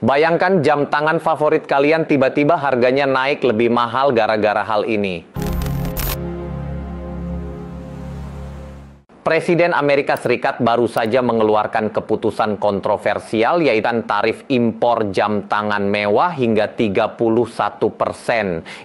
Bayangkan jam tangan favorit kalian tiba-tiba harganya naik lebih mahal gara-gara hal ini. Presiden Amerika Serikat baru saja mengeluarkan keputusan kontroversial yaitu tarif impor jam tangan mewah hingga 31%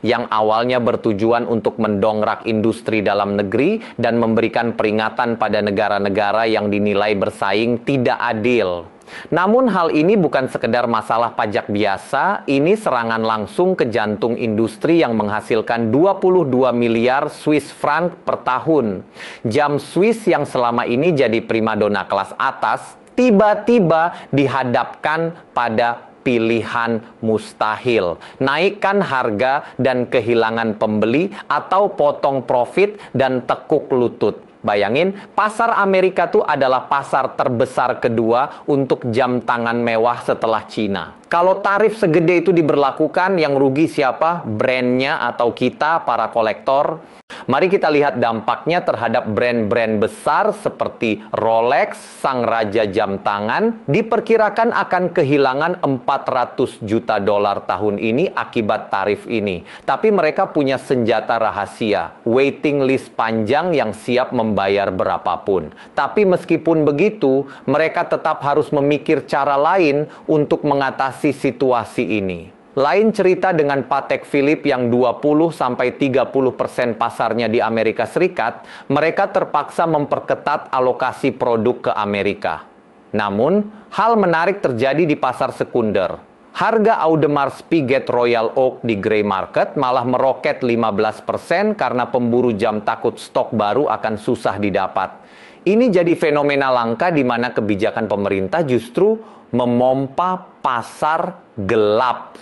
yang awalnya bertujuan untuk mendongkrak industri dalam negeri dan memberikan peringatan pada negara-negara yang dinilai bersaing tidak adil. Namun hal ini bukan sekedar masalah pajak biasa, ini serangan langsung ke jantung industri yang menghasilkan 22 miliar Swiss franc per tahun. Jam Swiss yang selama ini jadi primadona kelas atas, tiba-tiba dihadapkan pada pilihan mustahil. Naikkan harga dan kehilangan pembeli atau potong profit dan tekuk lutut. Bayangin, pasar Amerika itu adalah pasar terbesar kedua untuk jam tangan mewah setelah Cina. Kalau tarif segede itu diberlakukan, yang rugi siapa? Brandnya atau kita, para kolektor? Mari kita lihat dampaknya terhadap brand-brand besar seperti Rolex, sang raja jam tangan, diperkirakan akan kehilangan 400 juta dolar tahun ini akibat tarif ini. Tapi mereka punya senjata rahasia, waiting list panjang yang siap membayar berapapun. Tapi meskipun begitu, mereka tetap harus memikir cara lain untuk mengatasi situasi ini. Lain cerita dengan Patek Philippe yang 20-30% pasarnya di Amerika Serikat, mereka terpaksa memperketat alokasi produk ke Amerika. Namun, hal menarik terjadi di pasar sekunder. Harga Audemars Piguet Royal Oak di Grey Market malah meroket 15% karena pemburu jam takut stok baru akan susah didapat. Ini jadi fenomena langka di mana kebijakan pemerintah justru memompa pasar gelap.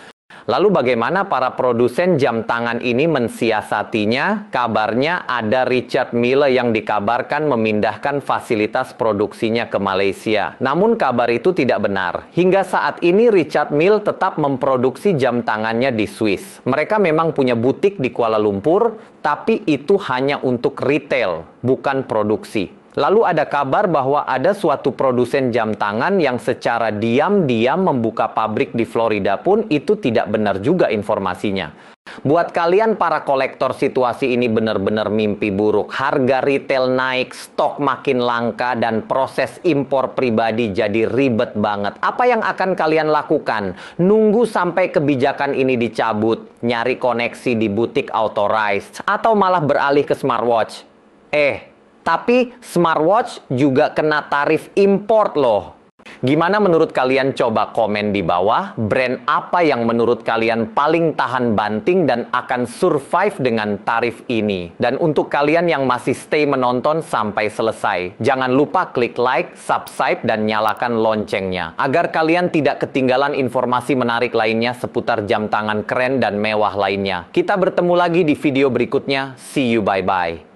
Lalu bagaimana para produsen jam tangan ini mensiasatinya? Kabarnya ada Richard Mille yang dikabarkan memindahkan fasilitas produksinya ke Malaysia. Namun kabar itu tidak benar. Hingga saat ini Richard Mille tetap memproduksi jam tangannya di Swiss. Mereka memang punya butik di Kuala Lumpur, tapi itu hanya untuk retail, bukan produksi. Lalu ada kabar bahwa ada suatu produsen jam tangan yang secara diam-diam membuka pabrik di Florida pun itu tidak benar juga informasinya. Buat kalian para kolektor, situasi ini benar-benar mimpi buruk. Harga retail naik, stok makin langka, dan proses impor pribadi jadi ribet banget. Apa yang akan kalian lakukan? Nunggu sampai kebijakan ini dicabut, nyari koneksi di butik authorized, atau malah beralih ke smartwatch? Tapi smartwatch juga kena tarif import loh. Gimana menurut kalian? Coba komen di bawah. Brand apa yang menurut kalian paling tahan banting dan akan survive dengan tarif ini? Dan untuk kalian yang masih stay menonton sampai selesai, jangan lupa klik like, subscribe, dan nyalakan loncengnya. Agar kalian tidak ketinggalan informasi menarik lainnya seputar jam tangan keren dan mewah lainnya. Kita bertemu lagi di video berikutnya. See you, bye-bye.